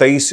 23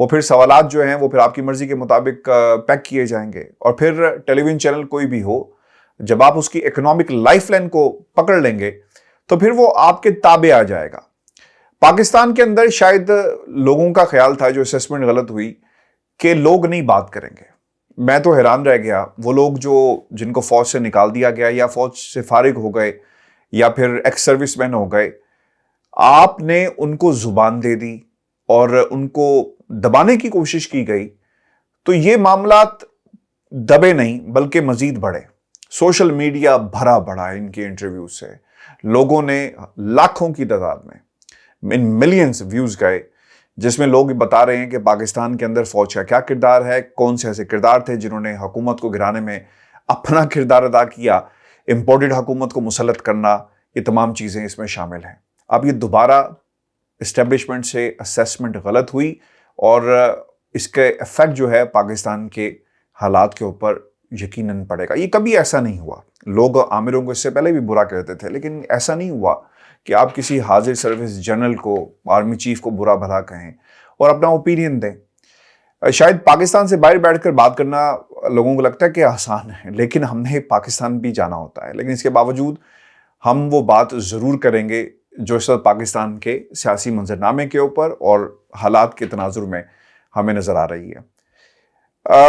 وہ پھر سوالات جو ہیں وہ پھر آپ کی مرضی کے مطابق پیک کیے جائیں گے، اور پھر ٹیلی ویژن چینل کوئی بھی ہو، جب آپ اس کی اکنامک لائف لائن کو پکڑ لیں گے تو پھر وہ آپ کے تابع آ جائے گا۔ پاکستان کے اندر شاید لوگوں کا خیال تھا، جو اسیسمنٹ غلط ہوئی، کہ لوگ نہیں بات کریں گے۔ میں تو حیران رہ گیا، وہ لوگ جن کو فوج سے نکال دیا گیا یا فوج سے فارغ ہو گئے یا پھر ایکس سروس مین ہو گئے، آپ نے ان کو زبان دے دی اور ان کو دبانے کی کوشش کی گئی، تو یہ معاملات دبے نہیں بلکہ مزید بڑھے۔ سوشل میڈیا بھرا پڑا ہے ان کے انٹرویو سے، لوگوں نے لاکھوں کی تعداد میں ان ملینز ویوز گئے، جس میں لوگ بتا رہے ہیں کہ پاکستان کے اندر فوج کا کیا کردار ہے، کون سے ایسے کردار تھے جنہوں نے حکومت کو گرانے میں اپنا کردار ادا کیا، امپورٹڈ حکومت کو مسلط کرنا، یہ تمام چیزیں اس میں شامل ہیں۔ اب یہ دوبارہ اسٹیبلشمنٹ سے اسیسمنٹ غلط ہوئی اور اس کے ایفیکٹ جو ہے پاکستان کے حالات کے اوپر یقیناً پڑے گا۔ یہ کبھی ایسا نہیں ہوا، لوگ عامروں کو اس سے پہلے بھی برا کہتے تھے، لیکن ایسا نہیں ہوا کہ آپ کسی حاضر سروس جنرل کو، آرمی چیف کو برا بھلا کہیں اور اپنا اوپینین دیں۔ شاید پاکستان سے باہر بیٹھ کر بات کرنا لوگوں کو لگتا ہے کہ آسان ہے، لیکن ہم نے پاکستان بھی جانا ہوتا ہے، لیکن اس کے باوجود ہم وہ بات ضرور کریں گے جو اس وقت پاکستان کے سیاسی منظرنامے کے اوپر اور حالات کے تناظر میں ہمیں نظر آ رہی ہے۔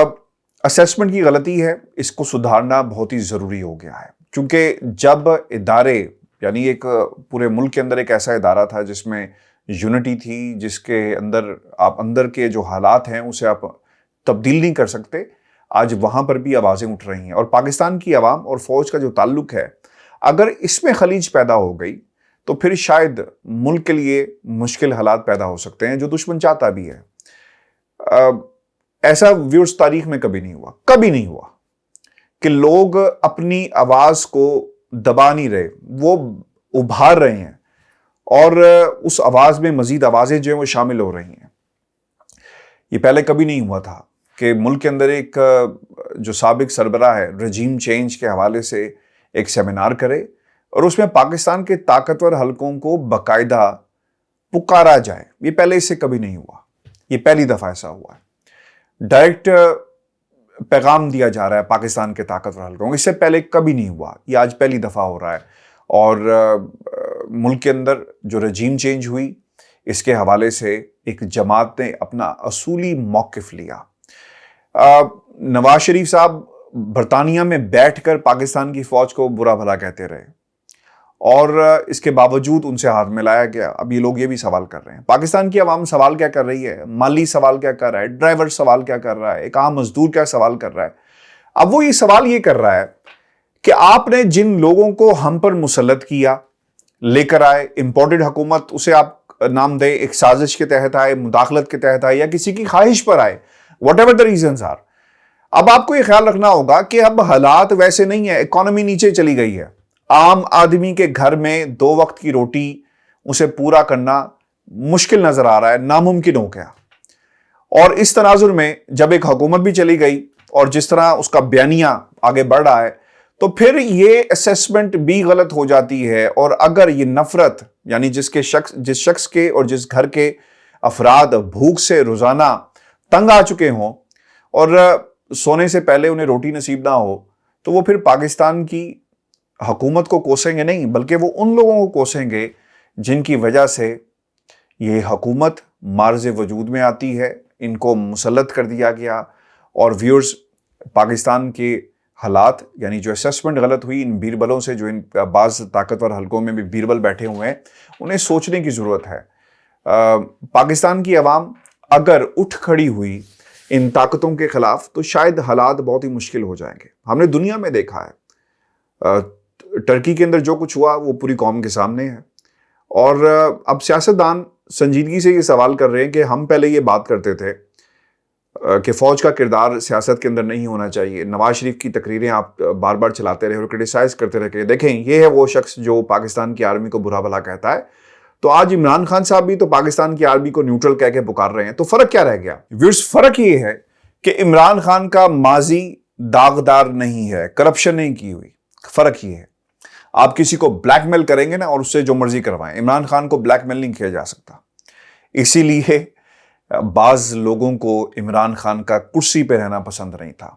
اسیسمنٹ کی غلطی ہے، اس کو سدھارنا بہت ہی ضروری ہو گیا ہے، کیونکہ جب ادارے، یعنی ایک پورے ملک کے اندر ایک ایسا ادارہ تھا جس میں یونٹی تھی، جس کے اندر آپ اندر کے جو حالات ہیں اسے آپ تبدیل نہیں کر سکتے، آج وہاں پر بھی آوازیں اٹھ رہی ہیں۔ اور پاکستان کی عوام اور فوج کا جو تعلق ہے، اگر اس میں خلیج پیدا ہو گئی تو پھر شاید ملک کے لیے مشکل حالات پیدا ہو سکتے ہیں، جو دشمن چاہتا بھی ہے۔ ایسا ویورز تاریخ میں کبھی نہیں ہوا کہ لوگ اپنی آواز کو دبا نہیں رہے، وہ ابھار رہے ہیں اور اس آواز میں مزید آوازیں جو ہیں وہ شامل ہو رہی ہیں۔ یہ پہلے کبھی نہیں ہوا تھا کہ ملک کے اندر ایک جو سابق سربراہ ہے، رجیم چینج کے حوالے سے ایک سیمینار کرے اور اس میں پاکستان کے طاقتور حلقوں کو باقاعدہ پکارا جائے۔ یہ پہلے اس سے کبھی نہیں ہوا، یہ پہلی دفعہ ایسا ہوا ہے۔ ڈائریکٹ پیغام دیا جا رہا ہے پاکستان کے طاقتور حلقوں کو، اس سے پہلے کبھی نہیں ہوا، یہ آج پہلی دفعہ ہو رہا ہے۔ اور ملک کے اندر جو رجیم چینج ہوئی، اس کے حوالے سے ایک جماعت نے اپنا اصولی موقف لیا۔ نواز شریف صاحب برطانیہ میں بیٹھ کر پاکستان کی فوج کو برا بھلا کہتے رہے اور اس کے باوجود ان سے ہاتھ ملایا گیا۔ اب یہ لوگ یہ بھی سوال کر رہے ہیں، پاکستان کی عوام سوال کیا کر رہی ہے، مالی سوال کیا کر رہا ہے، ڈرائیور سوال کیا کر رہا ہے، ایک عام مزدور کیا سوال کر رہا ہے۔ اب وہ یہ سوال یہ کر رہا ہے کہ آپ نے جن لوگوں کو ہم پر مسلط کیا، لے کر آئے، امپورٹڈ حکومت اسے آپ نام دیں، ایک سازش کے تحت آئے، مداخلت کے تحت آئے یا کسی کی خواہش پر آئے، whatever the reasons are, اب آپ کو یہ خیال رکھنا ہوگا کہ اب حالات ویسے نہیں ہیں، اکانومی نیچے چلی گئی ہے، عام آدمی کے گھر میں 2 وقت کی روٹی اسے پورا کرنا مشکل نظر آ رہا ہے، ناممکن ہو گیا۔ اور اس تناظر میں جب ایک حکومت بھی چلی گئی اور جس طرح اس کا بیانیہ آگے بڑھ رہا ہے، تو پھر یہ اسیسمنٹ بھی غلط ہو جاتی ہے۔ اور اگر یہ نفرت، یعنی جس شخص کے اور جس گھر کے افراد بھوک سے روزانہ تنگ آ چکے ہوں اور سونے سے پہلے انہیں روٹی نصیب نہ ہو، تو وہ پھر پاکستان کی حکومت کو کوسیں گے نہیں، بلکہ وہ ان لوگوں کو کوسیں گے جن کی وجہ سے یہ حکومت معرض وجود میں آتی ہے، ان کو مسلط کر دیا گیا۔ اور ویورز، پاکستان کے حالات، یعنی جو اسیسمنٹ غلط ہوئی، ان بیربلوں سے، جو ان بعض طاقتور حلقوں میں بھی بیربل بیٹھے ہوئے ہیں، انہیں سوچنے کی ضرورت ہے۔ پاکستان کی عوام اگر اٹھ کھڑی ہوئی ان طاقتوں کے خلاف تو شاید حالات بہت ہی مشکل ہو جائیں گے۔ ہم نے دنیا میں دیکھا ہے، ٹرکی کے اندر جو کچھ ہوا وہ پوری قوم کے سامنے ہے، اور اب سیاستدان سنجیدگی سے یہ سوال کر رہے ہیں کہ ہم پہلے یہ بات کرتے تھے کہ فوج کا کردار سیاست کے اندر نہیں ہونا چاہیے، نواز شریف کی تقریریں آپ بار بار چلاتے رہے اور کرٹیسائز کرتے رہے کہ دیکھیں یہ ہے وہ شخص جو پاکستان کی آرمی کو برا بھلا کہتا ہے، تو آج عمران خان صاحب بھی تو پاکستان کی آرمی کو نیوٹرل کہہ کے پکار رہے ہیں، تو فرق کیا رہ گیا؟ ویورز، فرق یہ ہے کہ عمران خان کا ماضی داغدار نہیں ہے، کرپشن نہیں کی ہوئی، فرق یہ ہے۔ آپ کسی کو بلیک میل کریں گے نا اور اس سے جو مرضی کروائیں، عمران خان کو بلیک میل نہیں کیا جا سکتا، اسی لیے بعض لوگوں کو عمران خان کا کرسی پہ رہنا پسند نہیں تھا.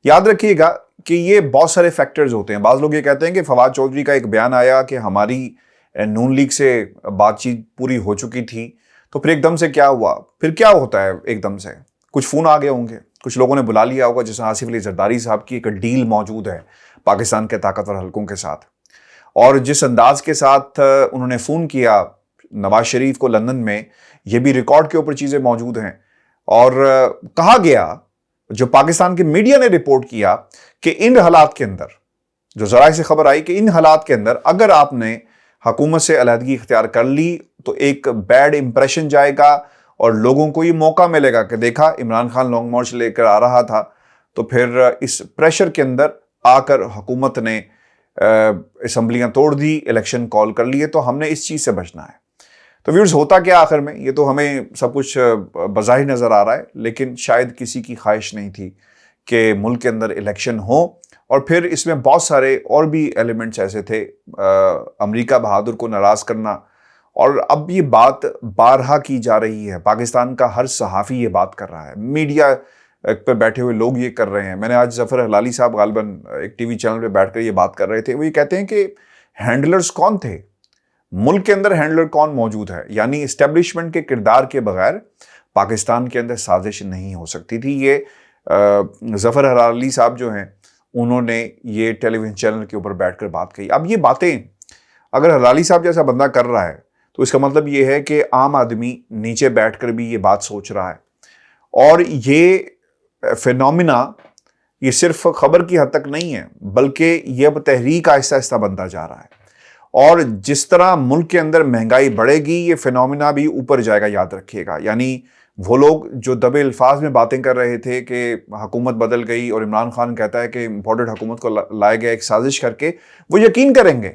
یاد رکھیے گا کہ یہ بہت سارے فیکٹرز ہوتے ہیں. بعض لوگ یہ کہتے ہیں کہ فواد چودھری کا ایک بیان آیا کہ ہماری نون لیگ سے بات چیت پوری ہو چکی تھی تو پھر ایک دم سے کیا ہوا. پھر کیا ہوتا ہے ایک دم سے؟ کچھ فون آ گئے ہوں گے, کچھ لوگوں نے بلا لیا ہوگا, جیسے آصف علی زرداری صاحب کی ایک ڈیل موجود ہے پاکستان کے طاقتور حلقوں کے ساتھ, اور جس انداز کے ساتھ انہوں نے فون کیا نواز شریف کو لندن میں, یہ بھی ریکارڈ کے اوپر چیزیں موجود ہیں. اور کہا گیا, جو پاکستان کے میڈیا نے رپورٹ کیا, کہ ان حالات کے اندر, جو ذرائع سے خبر آئی کہ ان حالات کے اندر اگر آپ نے حکومت سے علیحدگی اختیار کر لی تو ایک بیڈ امپریشن جائے گا اور لوگوں کو یہ موقع ملے گا کہ دیکھا عمران خان لانگ مارچ لے کر آ رہا تھا, تو پھر اس پریشر کے اندر آ کر حکومت نے اسمبلیاں توڑ دی, الیکشن کال کر لیے, تو ہم نے اس چیز سے بچنا ہے. تو ویورز ہوتا کیا آخر میں, یہ تو ہمیں سب کچھ بظاہر نظر آ رہا ہے, لیکن شاید کسی کی خواہش نہیں تھی کہ ملک کے اندر الیکشن ہو, اور پھر اس میں بہت سارے اور بھی ایلیمنٹس ایسے تھے, امریکہ بہادر کو ناراض کرنا, اور اب یہ بات بارہا کی جا رہی ہے, پاکستان کا ہر صحافی یہ بات کر رہا ہے, میڈیا پہ بیٹھے ہوئے لوگ یہ کر رہے ہیں. میں نے آج ظفر ہلالی صاحب غالباً ایک ٹی وی چینل پہ بیٹھ کر یہ بات کر رہے تھے, وہ یہ کہتے ہیں کہ ہینڈلرز کون تھے ملک کے اندر, ہینڈلر کون موجود ہے, یعنی اسٹیبلشمنٹ کے کردار کے بغیر پاکستان کے اندر سازش نہیں ہو سکتی تھی. یہ ظفر ہلالی صاحب جو ہیں انہوں نے یہ ٹیلی ویژن چینل کے اوپر بیٹھ کر بات کہی. اب یہ باتیں اگر ہلالی صاحب جیسا بندہ کر رہا ہے تو اس کا مطلب یہ ہے کہ عام آدمی نیچے بیٹھ کر بھی یہ بات سوچ رہا ہے, اور یہ فینومینا یہ صرف خبر کی حد تک نہیں ہے, بلکہ یہ اب تحریک آہستہ آہستہ بنتا جا رہا ہے. اور جس طرح ملک کے اندر مہنگائی بڑھے گی, یہ فینومینا بھی اوپر جائے گا, یاد رکھیے گا. یعنی وہ لوگ جو دبے الفاظ میں باتیں کر رہے تھے کہ حکومت بدل گئی اور عمران خان کہتا ہے کہ امپورٹڈ حکومت کو لایا گیا ایک سازش کر کے, وہ یقین کریں گے.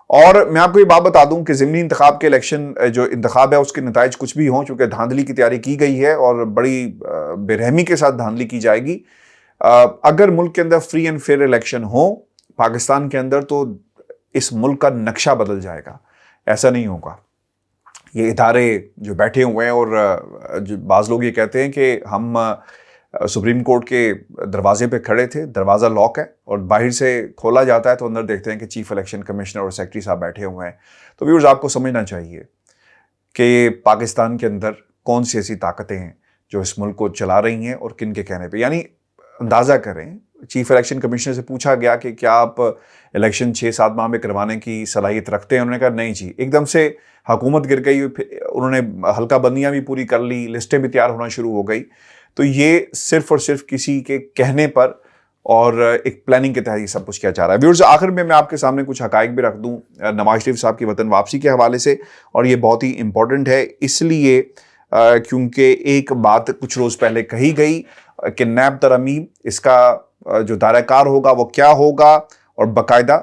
اور میں آپ کو یہ بات بتا دوں کہ ضمنی انتخاب کے الیکشن جو انتخاب ہے اس کے نتائج کچھ بھی ہوں, چونکہ دھاندلی کی تیاری کی گئی ہے اور بڑی بے رحمی کے ساتھ دھاندلی کی جائے گی. اگر ملک کے اندر فری اینڈ فیئر الیکشن ہو پاکستان کے اندر تو اس ملک کا نقشہ بدل جائے گا. ایسا نہیں ہوگا. یہ ادارے جو بیٹھے ہوئے ہیں, اور جو بعض لوگ یہ کہتے ہیں کہ ہم سپریم کورٹ کے دروازے پہ کھڑے تھے, دروازہ لاک ہے اور باہر سے کھولا جاتا ہے تو اندر دیکھتے ہیں کہ چیف الیکشن کمشنر اور سیکرٹری صاحب بیٹھے ہوئے ہیں. تو ویورز آپ کو سمجھنا چاہیے کہ پاکستان کے اندر کون سی ایسی طاقتیں ہیں جو اس ملک کو چلا رہی ہیں اور کن کے کہنے پہ. یعنی اندازہ کریں, چیف الیکشن کمشنر سے پوچھا گیا کہ کیا آپ الیکشن 6-7 ماہ میں کروانے کی صلاحیت رکھتے ہیں, انہوں نے کہا نہیں جی. ایک دم سے حکومت گر گئی, انہوں نے حلقہ بندیاں بھی پوری کر لی, لسٹیں بھی تیار ہونا شروع ہو گئی. تو یہ صرف اور صرف کسی کے کہنے پر اور ایک پلاننگ کے تحت یہ سب کچھ کیا جا رہا ہے. ویورز آخر میں آپ کے سامنے کچھ حقائق بھی رکھ دوں نواز شریف صاحب کی وطن واپسی کے حوالے سے, اور یہ بہت ہی امپورٹنٹ ہے اس لیے کیونکہ ایک بات کچھ روز پہلے کہی گئی کہ نیب ترمیم اس کا جو دائرہ کار ہوگا وہ کیا ہوگا, اور باقاعدہ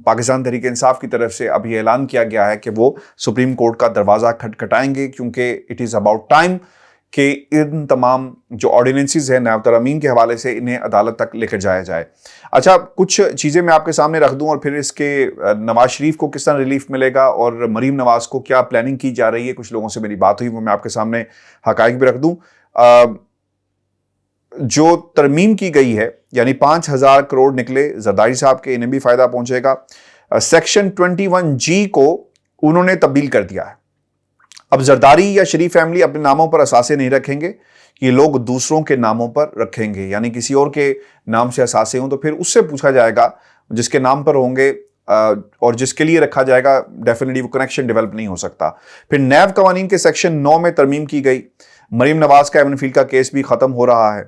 پاکستان تحریک انصاف کی طرف سے اب یہ اعلان کیا گیا ہے کہ وہ سپریم کورٹ کا دروازہ کھٹکھٹائیں گے, کیونکہ اٹ از اباؤٹ ٹائم کہ ان تمام جو آرڈیننسز ہیں نیب ترمیم کے حوالے سے انہیں عدالت تک لے کر جایا جائے. اچھا, کچھ چیزیں میں آپ کے سامنے رکھ دوں اور پھر اس کے نواز شریف کو کس طرح ریلیف ملے گا اور مریم نواز کو کیا پلاننگ کی جا رہی ہے. کچھ لوگوں سے میری بات ہوئی, وہ میں آپ کے سامنے حقائق بھی رکھ دوں. جو ترمیم کی گئی ہے یعنی 5,000 کروڑ نکلے زرداری صاحب کے, انہیں بھی فائدہ پہنچے گا. سیکشن 21G کو انہوں نے تبدیل کر دیا ہے. اب زرداری یا شریف فیملی اپنے ناموں پر اثاثے نہیں رکھیں گے, یہ لوگ دوسروں کے ناموں پر رکھیں گے. یعنی کسی اور کے نام سے اثاثے ہوں تو پھر اس سے پوچھا جائے گا جس کے نام پر ہوں گے, اور جس کے لیے رکھا جائے گا ڈیفینیٹلی وہ کنیکشن ڈیولپ نہیں ہو سکتا. پھر نیب قوانین کے سیکشن 9 میں ترمیم کی گئی. مریم نواز کا ایون فیلڈ کا کیس بھی ختم ہو رہا ہے,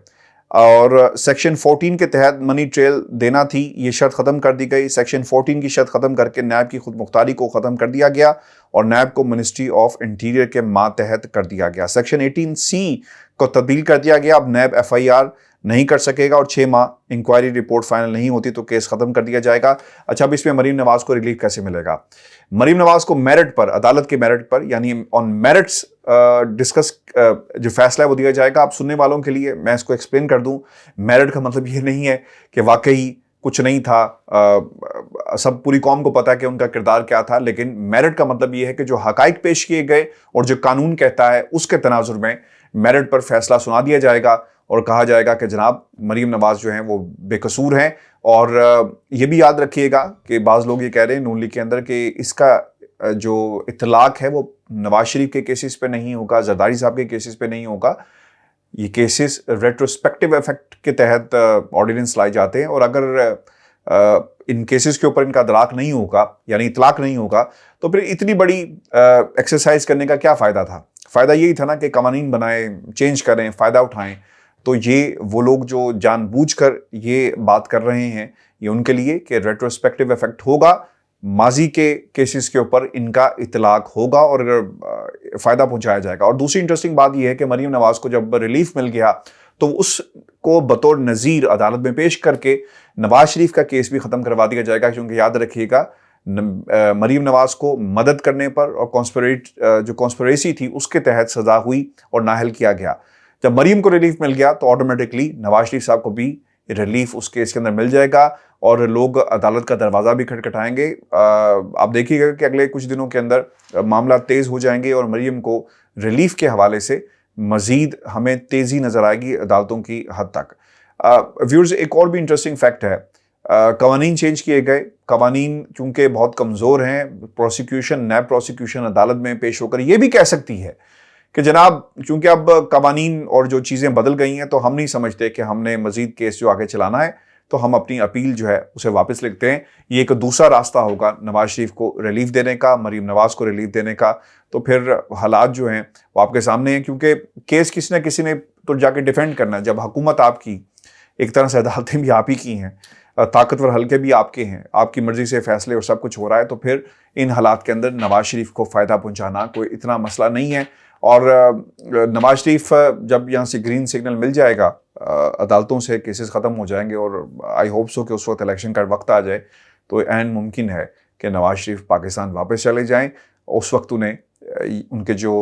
اور سیکشن 14 کے تحت منی ٹریل دینا تھی, یہ شرط ختم کر دی گئی. سیکشن 14 کی شرط ختم کر کے نیب کی خود مختاری کو ختم کر دیا گیا اور نیب کو منسٹری آف انٹیریئر کے ماتحت کر دیا گیا. سیکشن 18C کو تبدیل کر دیا گیا, اب نیب FIR نہیں کر سکے گا, اور 6 ماہ انکوائری رپورٹ فائنل نہیں ہوتی تو کیس ختم کر دیا جائے گا. اچھا, اب اس میں مریم نواز کو ریلیف کیسے ملے گا؟ مریم نواز کو میرٹ پر, عدالت کے میرٹ پر, یعنی آن میرٹس ڈسکس جو فیصلہ ہے وہ دیا جائے گا. آپ سننے والوں کے لیے میں اس کو ایکسپلین کر دوں, میرٹ کا مطلب یہ نہیں ہے کہ واقعی کچھ نہیں تھا، سب پوری قوم کو پتا ہے کہ ان کا کردار کیا تھا، لیکن میرٹ کا مطلب یہ ہے کہ جو حقائق پیش کیے گئے اور جو قانون کہتا ہے اس کے تناظر میں میرٹ پر فیصلہ سنا دیا جائے گا اور کہا جائے گا کہ جناب مریم نواز جو ہیں وہ بے قصور ہیں۔ اور یہ بھی یاد رکھیے گا کہ بعض لوگ یہ کہہ رہے ہیں نون لیگ کے اندر کہ اس کا جو اطلاق ہے وہ نواز شریف کے کیسز پہ نہیں ہوگا، زرداری صاحب کے کیسز پہ نہیں ہوگا، یہ کیسز ریٹروسپیکٹیو ایفیکٹ کے تحت آرڈیننس لائے جاتے ہیں، اور اگر ان کیسز کے اوپر ان کا ادراک نہیں ہوگا یعنی اطلاق نہیں ہوگا تو پھر اتنی بڑی ایکسرسائز کرنے کا کیا فائدہ تھا؟ فائدہ یہی تھا نا کہ قوانین بنائیں، چینج کریں، فائدہ اٹھائیں۔ تو یہ وہ لوگ جو جان بوجھ کر یہ بات کر رہے ہیں یہ ان کے لیے کہ ریٹروسپیکٹیو ایفیکٹ ہوگا، ماضی کے کیسز کے اوپر ان کا اطلاق ہوگا اور فائدہ پہنچایا جائے گا۔ اور دوسری انٹرسٹنگ بات یہ ہے کہ مریم نواز کو جب ریلیف مل گیا تو اس کو بطور نظیر عدالت میں پیش کر کے نواز شریف کا کیس بھی ختم کروا دیا جائے گا، کیونکہ یاد رکھیے گا مریم نواز کو مدد کرنے پر اور جو کانسپریسی تھی اس کے تحت سزا ہوئی اور نااہل کیا گیا۔ جب مریم کو ریلیف مل گیا تو آٹومیٹکلی نواز شریف صاحب کو بھی ریلیف اس کیس کے اندر مل جائے گا اور لوگ عدالت کا دروازہ بھی کھٹکھٹائیں گے۔ آپ دیکھیے گا کہ اگلے کچھ دنوں کے اندر معاملات تیز ہو جائیں گے اور مریم کو ریلیف کے حوالے سے مزید ہمیں تیزی نظر آئے گی عدالتوں کی حد تک۔ ویورز، ایک اور بھی انٹرسٹنگ فیکٹ ہے، قوانین چینج کیے گئے، قوانین چونکہ بہت کمزور ہیں، نیب پروسیکیوشن عدالت میں پیش ہو کر یہ بھی کہہ سکتی ہے کہ جناب چونکہ اب قوانین اور جو چیزیں بدل گئی ہیں تو ہم نہیں سمجھتے کہ ہم نے مزید کیس جو آگے چلانا ہے، تو ہم اپنی اپیل جو ہے اسے واپس لکھتے ہیں۔ یہ ایک دوسرا راستہ ہوگا نواز شریف کو ریلیف دینے کا، مریم نواز کو ریلیف دینے کا۔ تو پھر حالات جو ہیں وہ آپ کے سامنے ہیں، کیونکہ کیس کسی نہ کسی نے تو جا کے ڈیفینڈ کرنا ہے۔ جب حکومت آپ کی، ایک طرح سے عدالتیں بھی آپ ہی کی ہیں، طاقتور حلقے بھی آپ کے ہیں، آپ کی مرضی سے فیصلے اور سب کچھ ہو رہا ہے، تو پھر ان حالات کے اندر نواز شریف کو فائدہ پہنچانا کوئی اتنا مسئلہ نہیں ہے۔ اور نواز شریف جب یہاں سے گرین سگنل مل جائے گا، عدالتوں سے کیسز ختم ہو جائیں گے اور آئی ہوپ سو کہ اس وقت الیکشن کا وقت آ جائے، تو عین ممکن ہے کہ نواز شریف پاکستان واپس چلے جائیں۔ اس وقت انہیں ان کے جو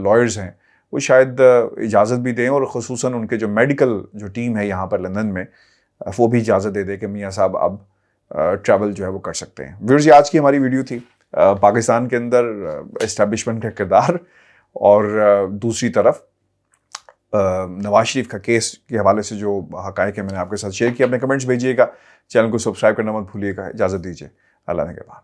لائرز ہیں وہ شاید اجازت بھی دیں، اور خصوصاً ان کے جو میڈیکل جو ٹیم ہے یہاں پر لندن میں، وہ بھی اجازت دے دے کہ میاں صاحب اب ٹریول جو ہے وہ کر سکتے ہیں۔ ویورز، یہ آج کی ہماری ویڈیو تھی، پاکستان کے اندر اسٹیبلشمنٹ کا کردار اور دوسری طرف نواز شریف کا کیس کے حوالے سے جو حقائق ہے میں نے آپ کے ساتھ شیئر کیا۔ اپنے کمنٹس بھیجیے گا، چینل کو سبسکرائب کرنا مت بھولیے گا۔ اجازت دیجیے، اللہ نگہبان۔